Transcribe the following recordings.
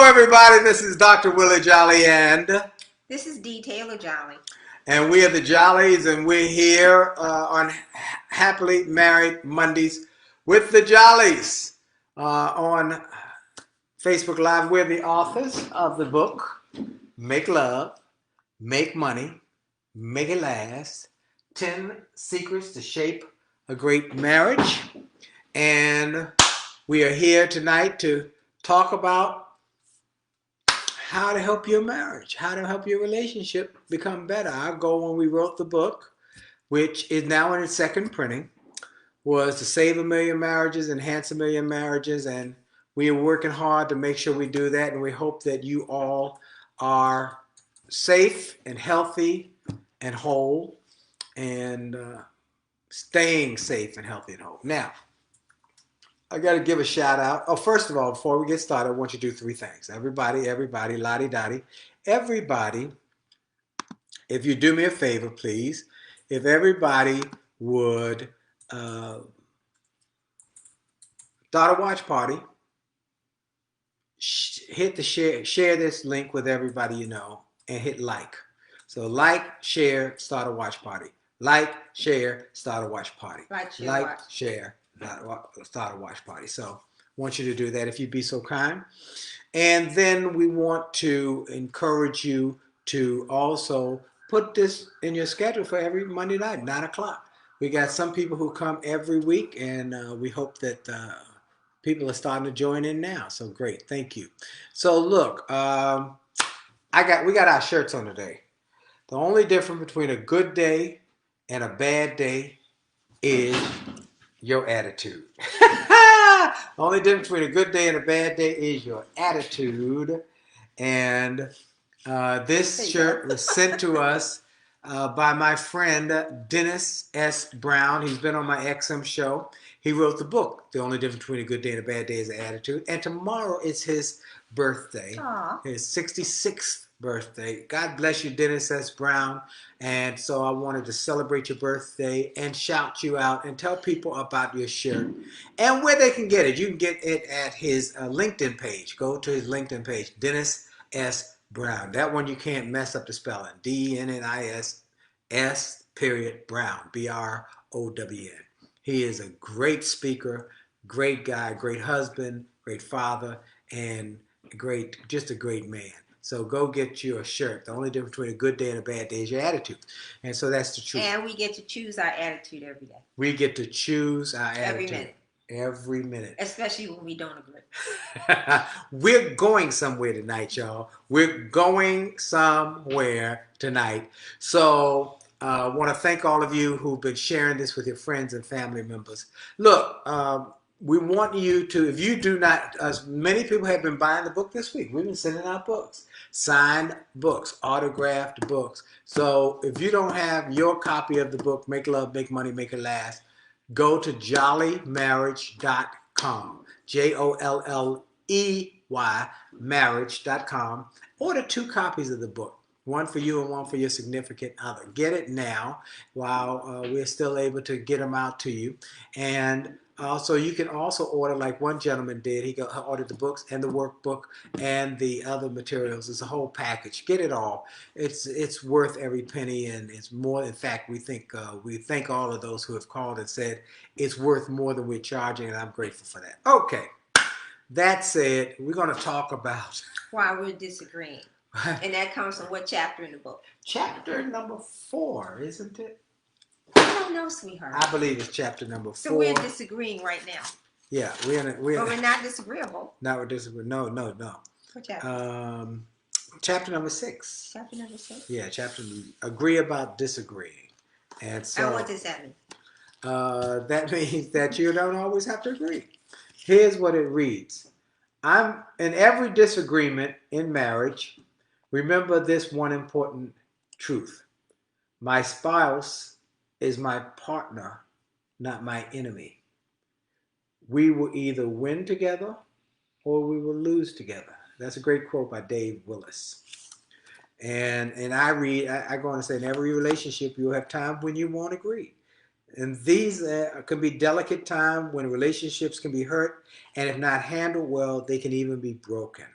everybody. This is Dr. Willie Jolly and this is Dee Taylor-Jolley. And we are the Jolleys, and we're here on Happily Married Mondays with the Jolleys on Facebook Live. We're the authors of the book, Make Love, Make Money, Make It Last, 10 Secrets to Shape a Great Marriage. And we are here tonight to talk about how to help your marriage, how to help your relationship become better. Our goal when we wrote the book, which is now in its second printing, was to save 1 million marriages, enhance 1 million marriages, and we are working hard to make sure we do that, and we hope that you all are safe and healthy and whole and staying safe and healthy and whole. Now, I got to give a shout out. Oh, first of all, before we get started, I want you to do 3 things. Everybody, lottie-dottie. Everybody, if you do me a favor, please, if everybody would start a watch party, hit the share this link with everybody you know, and hit like. So like, share, start a watch party. Like, share, start a watch party. Share. Start a watch party. So I want you to do that if you'd be so kind. And then we want to encourage you to also put this in your schedule for every Monday night, 9 o'clock. We got some people who come every week, and we hope that people are starting to join in now. So great. Thank you. So look, we got our shirts on today. The only difference between a good day and a bad day is your attitude. The only difference between a good day and a bad day is your attitude. And this shirt was sent to us by my friend Dennis S. Brown. He's been on my XM show. He wrote the book, The Only Difference Between a Good Day and a Bad Day is the Attitude. And tomorrow is his birthday, his 66th birthday. God bless you, Dennis S. Brown. And so I wanted to celebrate your birthday and shout you out and tell people about your shirt and where they can get it. You can get it at his LinkedIn page. Go to his LinkedIn page, Dennis S. Brown. That one you can't mess up the spelling. DENNIS Brown. BROWN. He is a great speaker, great guy, great husband, great father, and just a great man. So go get you a shirt. The only difference between a good day and a bad day is your attitude. And so that's the truth. And we get to choose our attitude every day. We get to choose our attitude. Every minute. Especially when we don't agree. We're going somewhere tonight, y'all. We're going somewhere tonight. So I want to thank all of you who've been sharing this with your friends and family members. Look, we want you to, if you do not, many people have been buying the book this week. We've been sending out books, signed books, autographed books. So if you don't have your copy of the book, Make Love, Make Money, Make It Last, go to jollymarriage.com, JOLLEY, marriage.com. Order 2 copies of the book. One for you and one for your significant other. Get it now while we're still able to get them out to you. And also, you can also order like one gentleman did. He ordered the books and the workbook and the other materials. It's a whole package. Get it all. It's worth every penny, and it's more. In fact, we thank all of those who have called and said it's worth more than we're charging, and I'm grateful for that. Okay, that said, we're going to talk about why we're disagreeing. And that comes from what chapter in the book? Chapter number 4, isn't it? I don't know, sweetheart. I believe it's chapter number 4. So we're disagreeing right now. Yeah, but we're not disagreeable. No, we're disagreeing. No. What chapter? Chapter number 6. Chapter number 6? Yeah, agree about disagreeing. And what does that mean? That means that you don't always have to agree. Here's what it reads. I'm in every disagreement in marriage. Remember this one important truth. My spouse is my partner, not my enemy. We will either win together or we will lose together. That's a great quote by Dave Willis. And I go on and say, in every relationship, you'll have times when you won't agree. And these can be delicate times when relationships can be hurt, and if not handled well, they can even be broken.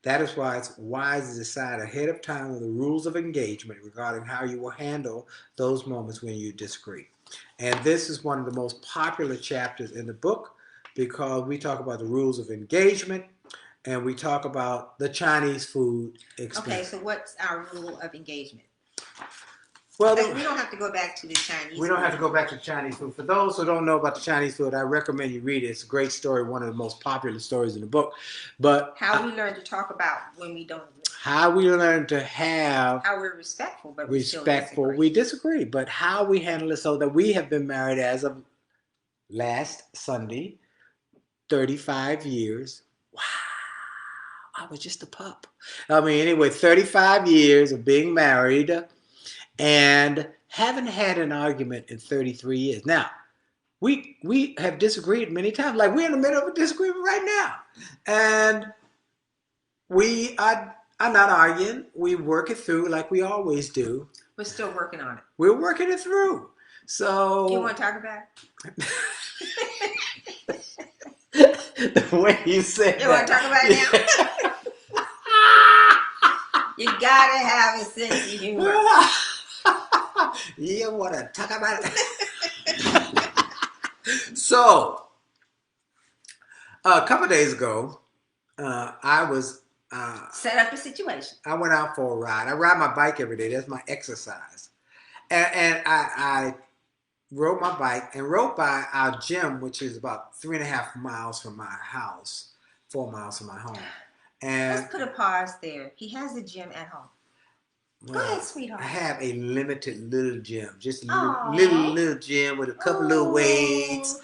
That is why it's wise to decide ahead of time on the rules of engagement regarding how you will handle those moments when you disagree. And this is one of the most popular chapters in the book because we talk about the rules of engagement and we talk about the Chinese food experience. Okay, so what's our rule of engagement? Well, we don't have to go back to the Chinese food. We don't have to go back to Chinese food. For those who don't know about the Chinese food, I recommend you read it. It's a great story, one of the most popular stories in the book. But how we learn to talk about when we don't agree. How we learn to have... How we're respectful, but we disagree. But how we handle it so that we have been married as of last Sunday, 35 years. Wow. I was just a pup. I mean, anyway, 35 years of being married and haven't had an argument in 33 years. Now, we have disagreed many times. Like, we're in the middle of a disagreement right now. And we are not arguing. We work it through like we always do. We're still working on it. We're working it through. So... You want to talk about it? The way you said you want to talk about it now? You got to have a sense of humor. You want to talk about it? So, a couple of days ago, I was... set up a situation. I went out for a ride. I ride my bike every day. That's my exercise. And I rode my bike and rode by our gym, which is about 3.5 miles from my house, 4 miles from my home. And let's put a pause there. He has a gym at home. Well, go ahead, sweetheart. I have a limited little gym, just a little gym with a couple little weights.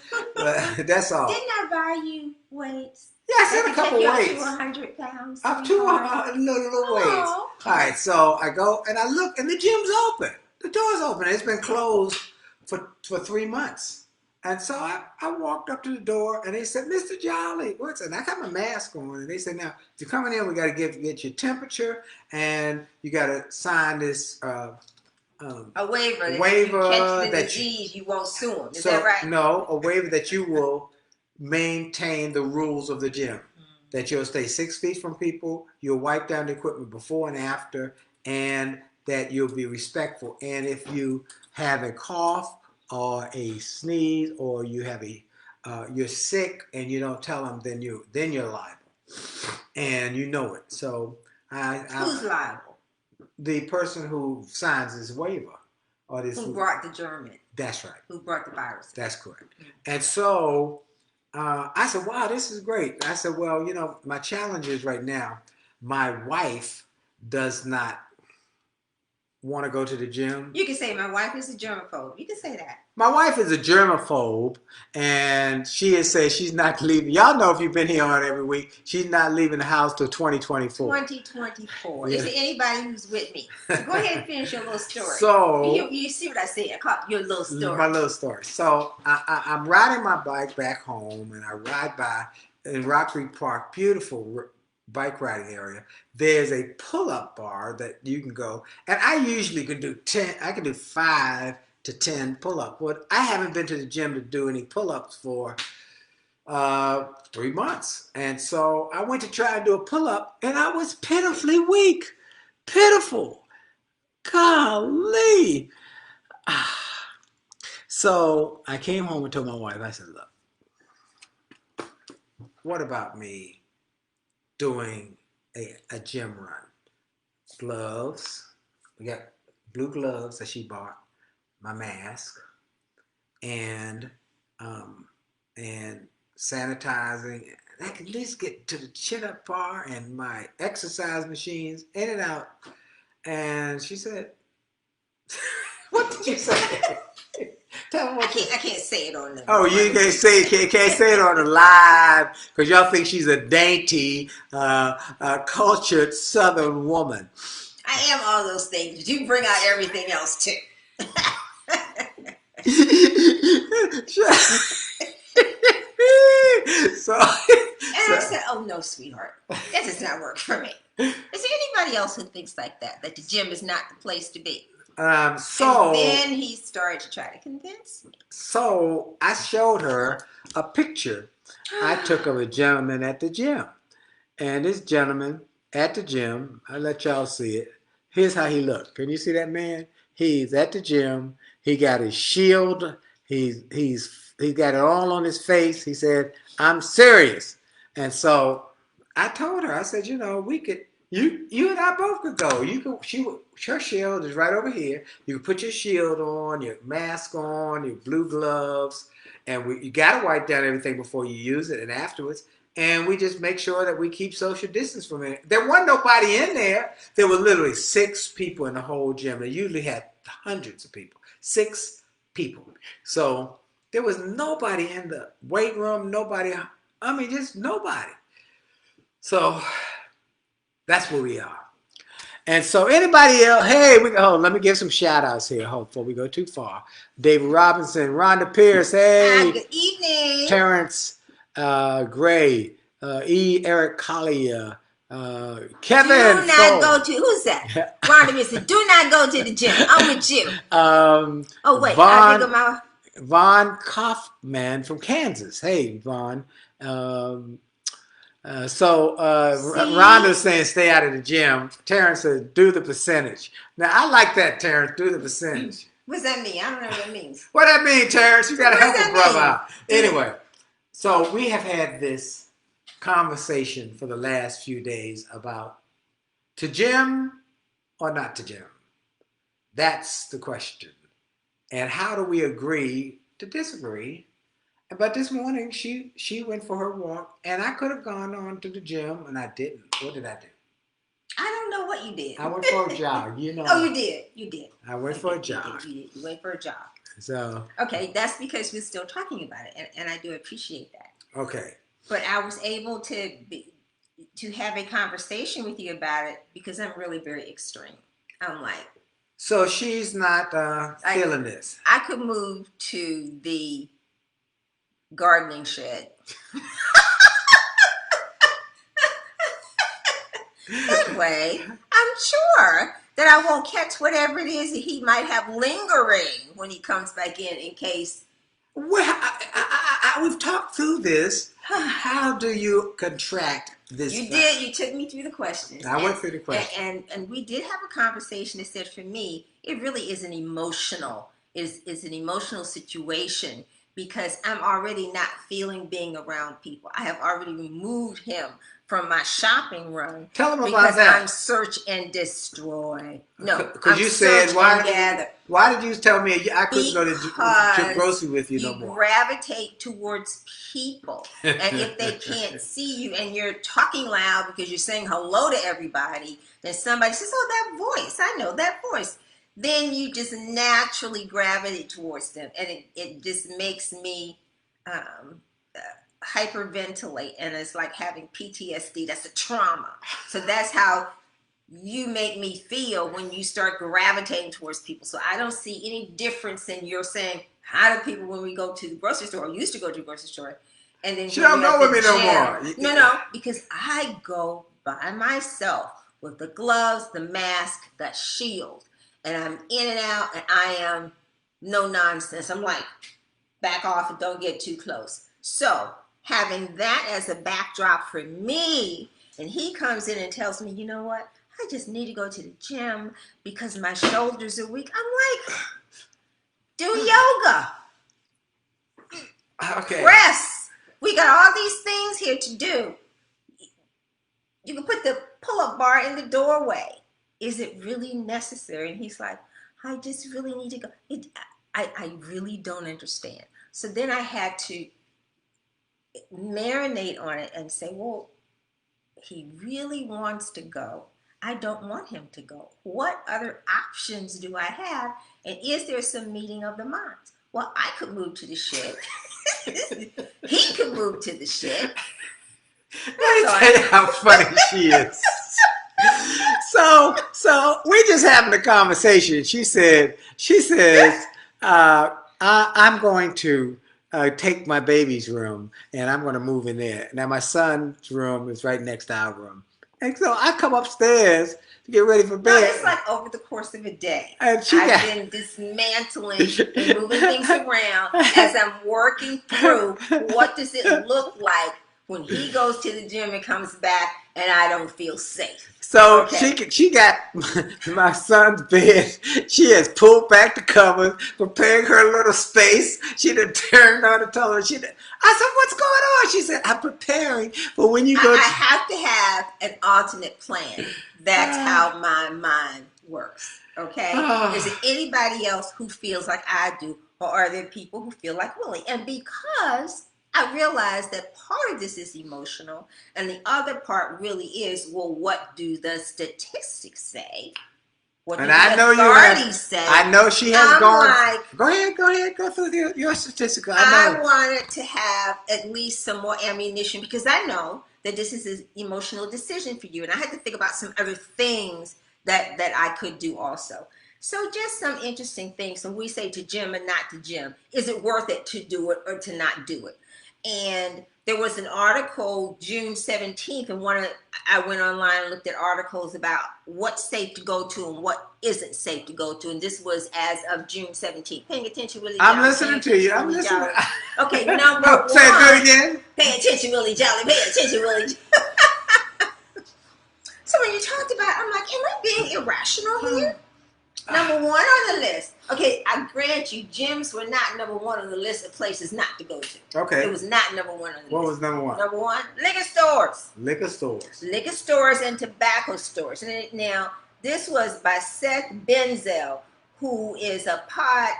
That's all. Didn't I buy you weights? Yeah, I said a couple weights. 200 pounds. Up to little weights. All right, so I go and I look, and the gym's open. The door's open. It's been closed for 3 months. And so I walked up to the door, and they said, "Mr. Jolly, what's it?" And I got my mask on, and they said, "Now, if you're coming in, we got to get your temperature, and you got to sign this a waiver. That if you catch the disease, you won't sue them. Is that right?" No, a waiver that you will maintain the rules of the gym. That you'll stay 6 feet from people, you'll wipe down the equipment before and after, and that you'll be respectful. And if you have a cough or a sneeze, or you have you're sick and you don't tell them, then you're liable, and you know it. So who's liable? The person who signs this waiver, or this who brought the germ in. That's right. Who brought the virus? That's correct. And so I said, "Wow, this is great." I said, "Well, my challenge is right now, my wife does not want to go to the gym." You can say my wife is a germaphobe. You can say that. My wife is a germaphobe, and she has said she's not leaving. Y'all know, if you've been here on every week, she's not leaving the house till 2024. 2024. Yeah. Is there anybody who's with me? So go ahead and finish your little story. So you see what I said? I caught your little story. My little story. So I'm riding my bike back home, and I ride by in Rock Creek Park, beautiful bike riding area. There's a pull-up bar that you can go, and I usually can do 10. I can do 5 to 10 pull-up. But I haven't been to the gym to do any pull-ups for 3 months, and so I went to try and do a pull-up, and I was pitifully weak. Pitiful. Golly. So I came home and told my wife. I said, "Look, what about me doing a gym run? Gloves. We got blue gloves that she bought, my mask, and sanitizing. I can at least get to the chin-up bar and my exercise machines, in and out." And she said, "What did you say?" Tell me what I can't say it on the... Oh, you can't say it on the live, because y'all think she's a dainty, cultured Southern woman. I am all those things, but you bring out everything else too. I said, "Oh no, sweetheart, that does not work for me." Is there anybody else who thinks like that the gym is not the place to be? And then he started to try to convince me. So I showed her a picture I took of a gentleman at the gym. And this gentleman at the gym. I'll let y'all see it. Here's how he looked. Can you see that man? He's at the gym. He got his shield. He got it all on his face. He said, "I'm serious." And so I told her, I said, we could, you and I both could go. Her shield is right over here. You can put your shield on, your mask on, your blue gloves, and you got to wipe down everything before you use it and afterwards. And we just make sure that we keep social distance from it. There wasn't nobody in there. There were literally 6 people in the whole gym. They usually had hundreds of people. 6 people. So there was nobody in the weight room. Nobody. I mean, just nobody. So that's where we are. And so anybody else, hey, let me give some shout outs here before we go too far. David Robinson, Rhonda Pierce, hey. Good evening. Terrence Gray, Eric Collier, Kevin. Do not go to, who's that? Rhonda Pierce said, do not go to the gym. I'm with you. Oh, wait. Vaughn Kaufman from Kansas. Hey, Vaughn. Rhonda's saying stay out of the gym. Terrence said do the percentage. Now, I like that, Terrence. Do the percentage. What's that mean? I don't know what that means. What that mean, Terrence? You got to help a brother out. Anyway, so we have had this conversation for the last few days about to gym or not to gym. That's the question. And how do we agree to disagree? But this morning, she went for her walk, and I could have gone on to the gym, and I didn't. What did I do? I don't know what you did. I went for a jog, Oh, you did. You did. I went for a jog. You went for a jog. So. Okay, that's because we're still talking about it, and I do appreciate that. Okay. But I was able to have a conversation with you about it because I'm really very extreme. I'm like. So she's not feeling this. I could move to the gardening shed. That way, I'm sure that I won't catch whatever it is that he might have lingering when he comes back in case. Well, we've talked through this. How do you contract this? You did. You took me through the questions. I went through the questions. And we did have a conversation that said, for me, it really is an emotional situation. Because I'm already not feeling being around people. I have already removed him from my shopping run. Tell him about because that. I'm search and destroy. No, because you said why did you tell me I couldn't go to grocery with you no more? You gravitate towards people, and if they can't see you and you're talking loud because you're saying hello to everybody, then somebody says, "Oh, that voice! I know that voice." Then you just naturally gravitate towards them, and it just makes me hyperventilate, and it's like having PTSD. That's a trauma. So that's how you make me feel when you start gravitating towards people. So I don't see any difference in your saying hi to people when we go to the grocery store, or used to go to the grocery store, and then she don't go with me no more. No, because I go by myself with the gloves, the mask, the shield. And I'm in and out, and I am no nonsense. I'm like, back off and don't get too close. So having that as a backdrop for me, and he comes in and tells me, you know what? I just need to go to the gym because my shoulders are weak. I'm like, do yoga. Okay. Press. We got all these things here to do. You can put the pull-up bar in the doorway. Is it really necessary? And he's like, I just really need to go. I really don't understand. So then I had to marinate on it and say, well, he really wants to go. I don't want him to go. What other options do I have? And is there some meeting of the minds? Well, I could move to the shed. He could move to the shed. Let me tell you how funny she is. So we just having a conversation. She says, I'm going to take my baby's room and I'm going to move in there. Now my son's room is right next to our room. And so I come upstairs to get ready for bed. No, it's like over the course of a day. I've been dismantling and moving things around as I'm working through what does it look like when he goes to the gym and comes back and I don't feel safe. So she got my son's bed. She has pulled back the covers, preparing her little space. She done turned on the television. I said, "What's going on?" She said, "I'm preparing for when you go." I have to have an alternate plan. That's how my mind works. Okay? Is there anybody else who feels like I do, or are there people who feel like Willie? And because I realize that part of this is emotional, and the other part really is, well, what do the statistics say? What do the authorities say? I know she has gone. Go ahead, go through your statistics. I wanted to have at least some more ammunition because I know that this is an emotional decision for you, and I had to think about some other things that I could do also. So just some interesting things. When we say to gym and not to gym, is it worth it to do it or to not do it? And there was an article June 17th, and I went online and looked at articles about what's safe to go to and what isn't safe to go to. And this was as of June 17th. Paying attention, Willie Jolly. I'm listening to you. I'm listening. Okay, number one. Say it good again. Pay attention, Willie Jolly. Pay attention, Willie Jolly. So when you talked about, I'm like, am I being irrational here? Number one on the list. Okay, I grant you, gyms were not number one on the list of places not to go to. Okay. It was not number one on the list. What was number one? Number one, liquor stores. Liquor stores. Liquor stores and tobacco stores. And now, this was by Seth Benzel, who is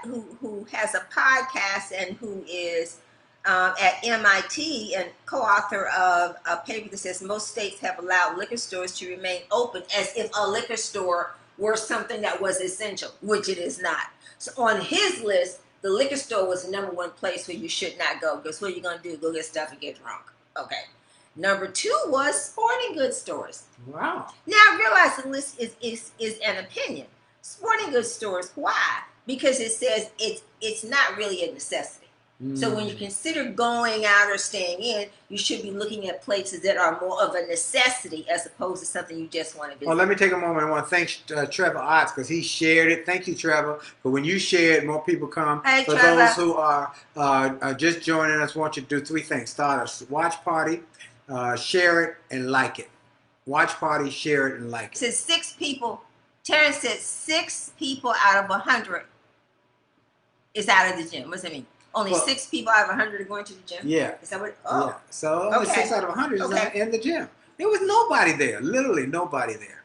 who has a podcast and who is at MIT and co-author of a paper that says most states have allowed liquor stores to remain open as if a liquor store were something that was essential, which it is not. So on his list, the liquor store was the number one place where you should not go because what are you going to do? Go get stuff and get drunk. Okay. Number two was sporting goods stores. Wow. Now I realize the list is an opinion. Sporting goods stores, why? Because it says it's not really a necessity. So when you consider going out or staying in, you should be looking at places that are more of a necessity as opposed to something you just want to visit. Well, let me take a moment. I want to thank Trevor Otts because he shared it. Thank you, Trevor. But when you share it, more people come. Hey, For Trevor. those who are just joining us, I want you to do three things. Start a watch party, share it, and like it. Watch party, share it, and like it. It says 6 people. Terrence said 6 people out of 100 is out of the gym. What does that mean? Only 6 people out of 100 are going to the gym? Yeah. Is that what? Oh. Yeah. So only 6 out of 100 is in the gym. There was nobody there. Literally nobody there.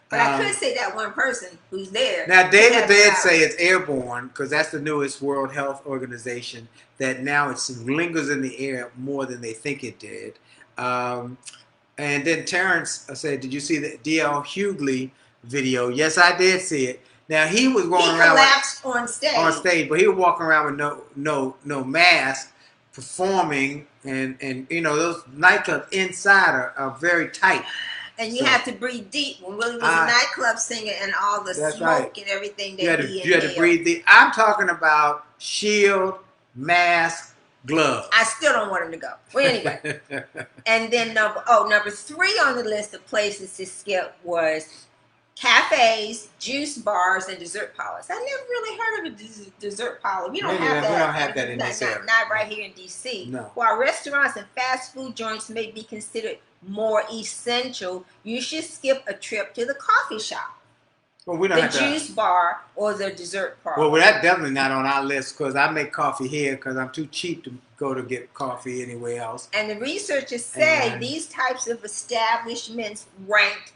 But I could say that one person who's there. Now, David did say it's airborne because that's the newest World Health Organization that now it lingers in the air more than they think it did. And then Terrence said, did you see the D.L. Hughley video? Yes, I did see it. Now he was going around. He collapsed on stage. But he was walking around with no mask, performing, and you know those nightclubs inside are very tight. And you have to breathe deep. When Willie was a nightclub singer and all the smoke and everything that he you had to breathe deep. I'm talking about shield, mask, gloves. I still don't want him to go. Well, anyway. And then number 3 on the list of places to skip was cafes, juice bars, and dessert parlors. I never really heard of a dessert parlor. We don't have that. We don't have that in this area. Not right here in D.C. No. While restaurants and fast food joints may be considered more essential, you should skip a trip to the coffee shop, well, we don't the juice bar, or the dessert parlor. Well, that's definitely not on our list because I make coffee here because I'm too cheap to go to get coffee anywhere else. And the researchers say these types of establishments ranked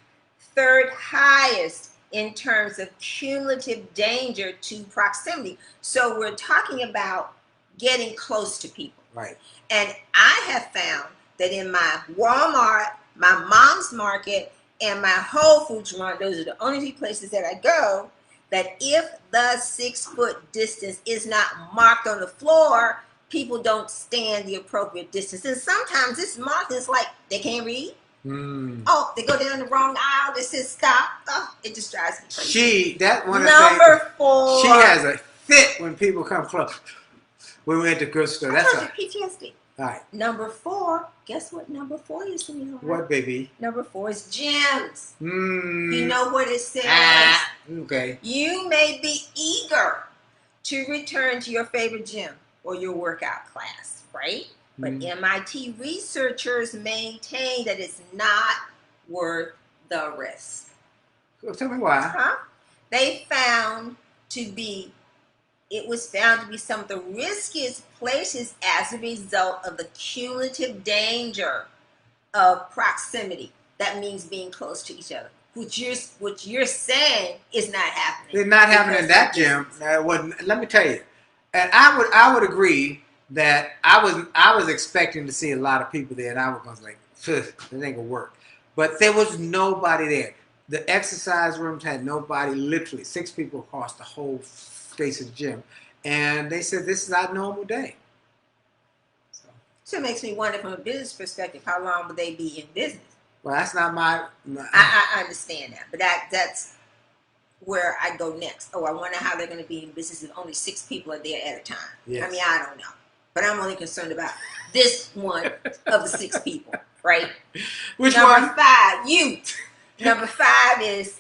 3rd highest in terms of cumulative danger to proximity. So we're talking about getting close to people. Right. And I have found that in my Walmart, my Mom's Market, and my Whole Foods run, those are the only 2 places that I go, that if the 6-foot distance is not marked on the floor, people don't stand the appropriate distance. And sometimes it's marked, it's like they can't read. Oh, they go down the wrong aisle. They says stop. Oh, it just drives me crazy. Number 4. She has a fit when people come close. When we went to grocery store. That's right. PTSD. All right. Number 4. Guess what number 4 is to me? What, baby? Number 4 is gyms. You know what it says? Okay. You may be eager to return to your favorite gym or your workout class, right? But MIT researchers maintain that it's not worth the risk. Well, tell me why. It was found to be some of the riskiest places as a result of the cumulative danger of proximity. That means being close to each other. What you're saying is not happening. It's not happening in that gym. Let me tell you, and I would agree that I was expecting to see a lot of people there, and I was going to like, it ain't gonna work. But there was nobody there. The exercise rooms had nobody. Literally 6 people across the whole space of the gym, and they said this is our normal day. So it makes me wonder, from a business perspective, how long would they be in business? Well, that's not my I understand that, but that's where I go next. I wonder how they're going to be in business if only 6 people are there at a time. Yes. I mean, I don't know, but I'm only concerned about this one of the 6 people, right? Which Number one? 5, you. Number 5 is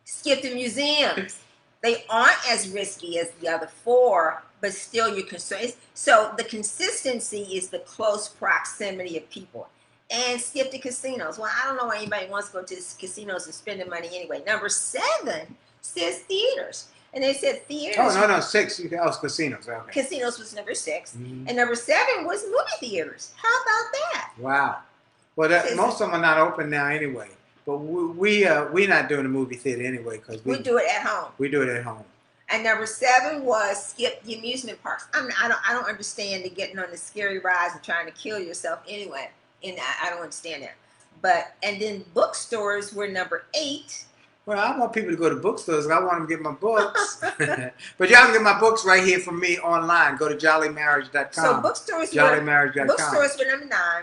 skip the museums. They aren't as risky as the other 4, but still you're concerned. So the consistency is the close proximity of people. And skip the casinos. Well, I don't know why anybody wants to go to the casinos and spend the money anyway. Number 7 says theaters. And they said theaters. Oh, no, 6. Oh, it's casinos. Okay. Casinos was number 6. Mm-hmm. And number 7 was movie theaters. How about that? Wow. Well, most of them are not open now anyway. But we're not doing a movie theater anyway, because we do it at home. We do it at home. And number 7 was skip the amusement parks. I don't understand the getting on the scary rides and trying to kill yourself anyway. And I don't understand that. And then bookstores were number 8. Well, I want people to go to bookstores. I want them to get my books. But y'all can get my books right here from me online. Go to jollymarriage.com. So bookstores were number 9. But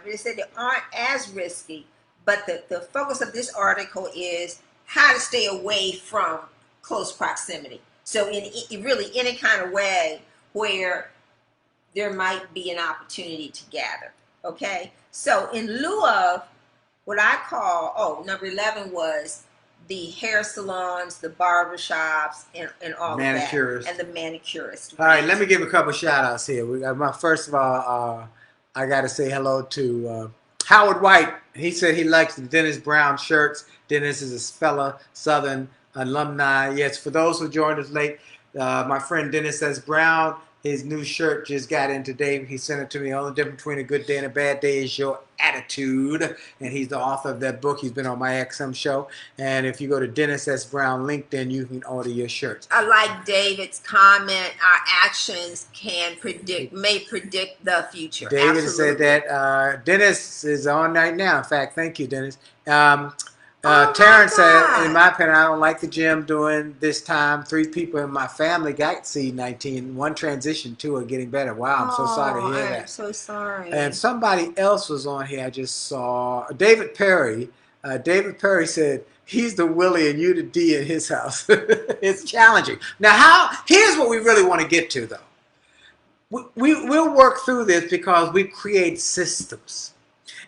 they said they aren't as risky. But the focus of this article is how to stay away from close proximity. So in really any kind of way where there might be an opportunity to gather. Okay? So in lieu of what I call, number 11 was the hair salons, the barbershops, and all manicurists. Of that. And the manicurists. All right, let me give a couple shout outs here. We got first of all, I got to say hello to Howard White. He said he likes the Dennis Brown shirts. Dennis is a fellow Southern alumni. Yes, for those who joined us late, my friend Dennis S. Brown, his new shirt just got in today. He sent it to me. The only difference between a good day and a bad day is your attitude. And he's the author of that book. He's been on my XM show. And if you go to Dennis S. Brown LinkedIn, you can order your shirts. I like David's comment. Our actions may predict the future. David said that. Dennis is on right now. In fact, thank you, Dennis. Terrence said, in my opinion, I don't like the gym during this time. 3 people in my family got C19. 1 transitioned, 2 are getting better. Wow, I'm so sorry to hear that. I'm so sorry. And somebody else was on here. I just saw David Perry. David Perry said, he's the Willie and you the Dee in his house. It's challenging. Now, here's what we really want to get to, though. We'll work through this because we create systems.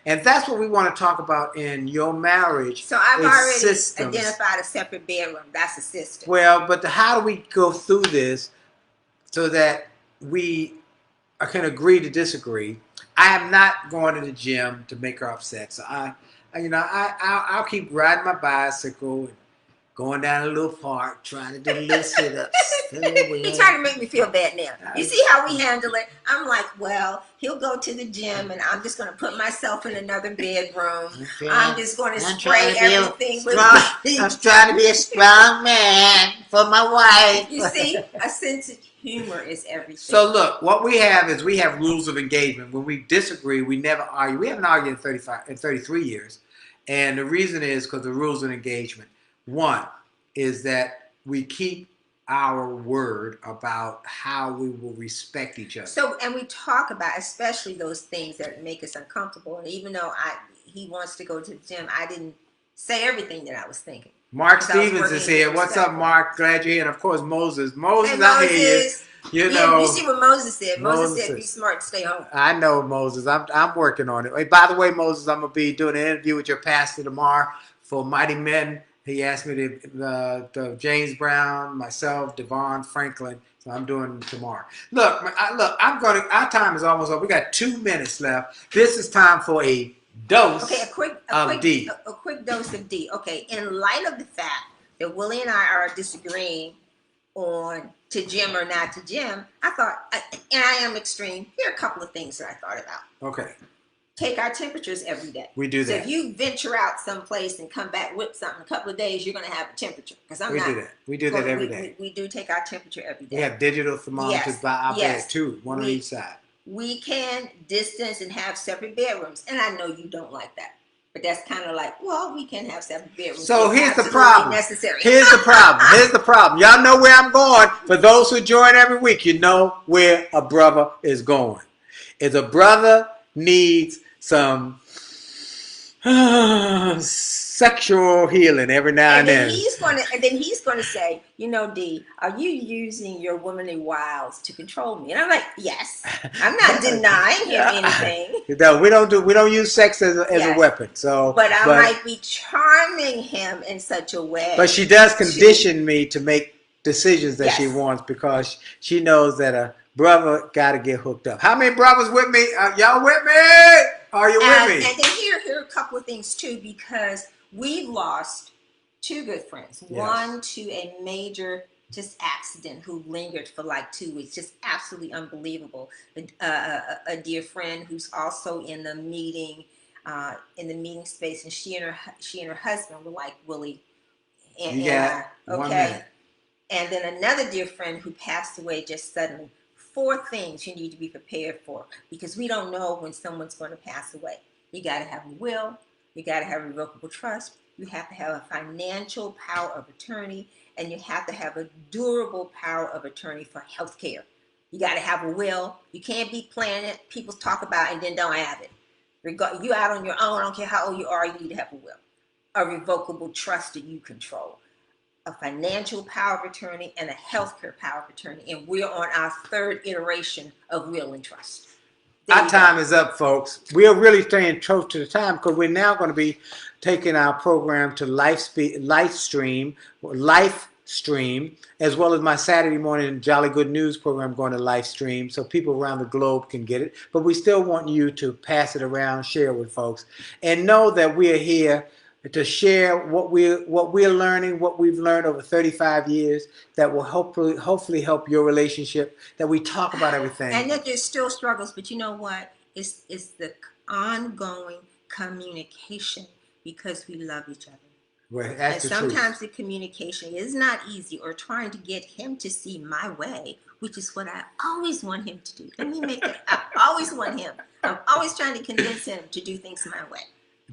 And that's what we want to talk about in your marriage. So I've already identified a separate bedroom. That's a system. Well, but how do we go through this so that we can agree to disagree? I am not going to the gym to make her upset. So I'll keep riding my bicycle, going down a little park, trying to do a little sit-ups. You're trying to make me feel bad now. You see how we handle it? I'm like, well, he'll go to the gym, and I'm just going to put myself in another bedroom. Okay. I'm just going to spray everything with I'm trying to be a strong man for my wife. You see, a sense of humor is everything. So look, what we have is we have rules of engagement. When we disagree, we never argue. We haven't argued in 33 years. And the reason is because the rules of engagement. 1 is that we keep our word about how we will respect each other. So, and we talk about especially those things that make us uncomfortable. And even though he wants to go to the gym, I didn't say everything that I was thinking. Mark Stevens is here. What's up, Mark? Glad you're here. And of course, Moses. Moses, I hear you. You see what Moses said. Moses said, be smart and stay home. I know, Moses. I'm working on it. Hey, by the way, Moses, I'm going to be doing an interview with your pastor tomorrow for Mighty Men He asked me to the James Brown, myself, Devon, Franklin. So I'm doing tomorrow. Look, our time is almost up. We got 2 minutes left. This is time for a dose of D. A quick dose of D. Okay, in light of the fact that Willie and I are disagreeing on to gym or not to gym, I thought, and I am extreme, here are a couple of things that I thought about. Okay. Take our temperatures every day. We do that. So if you venture out someplace and come back with something, a couple of days, you're going to have a temperature. Because We do that every day. We do take our temperature every day. We have digital thermometers by our bed too, one on each side. We can distance and have separate bedrooms. And I know you don't like that. But that's kind of like, well, we can have separate bedrooms. So here's the problem. Here's the problem. Y'all know where I'm going. For those who join every week, you know where a brother is going. If a brother needs some sexual healing every now and then. And then he's gonna say, you know, D, are you using your womanly wiles to control me? And I'm like, yes. I'm not denying him anything. No, we don't use sex as a weapon. So, but I might be charming him in such a way. But she does condition me to make decisions that she wants because she knows that a brother got to get hooked up. How many brothers with me? Y'all with me? Are you with me? And then here are a couple of things too, because we've lost 2 good friends. Yes. One to a major accident who lingered for like 2 weeks. Just absolutely unbelievable. A dear friend who's also in the meeting space, and she and her husband were like Willie and I. Okay. And then another dear friend who passed away just suddenly. 4 things you need to be prepared for, because we don't know when someone's going to pass away. You got to have a will. You got to have revocable trust. You have to have a financial power of attorney, and you have to have a durable power of attorney for health care. You got to have a will. You can't be planning it. People talk about it and then don't have it. You out on your own. I don't care how old you are. You need to have a will. A revocable trust that you control. A financial power of attorney and a healthcare power of attorney. And we're on our 3rd iteration of will and trust. Our time is up, folks. We are really staying close to the time because we're now going to be taking our program to live stream, as well as my Saturday morning Jolly Good News program going to live stream so people around the globe can get it. But we still want you to pass it around, share it with folks, and know that we are here to share what we're learning, what we've learned over 35 years that will hopefully help your relationship, that we talk about everything. And that there's still struggles, but you know what? It's the ongoing communication because we love each other. Well, that's and sometimes the communication is not easy, or trying to get him to see my way, which is what I always want him to do. Let me make it. I always want him. I'm always trying to convince him to do things my way.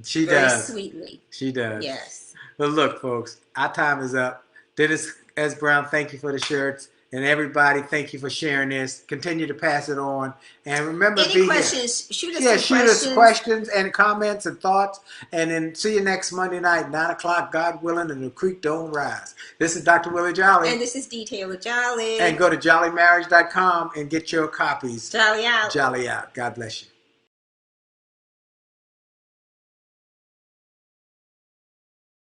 She Very does. Sweetly. She does. Yes. But look, folks, our time is up. Dennis S. Brown, thank you for the shirts. And everybody, thank you for sharing this. Continue to pass it on. And remember, any questions, shoot us questions and comments and thoughts. And then see you next Monday night, 9 o'clock, God willing, and the creek don't rise. This is Dr. Willie Jolly. And this is D. Taylor-Jolley. And go to jollymarriage.com and get your copies. Jolly out. Jolly out. God bless you.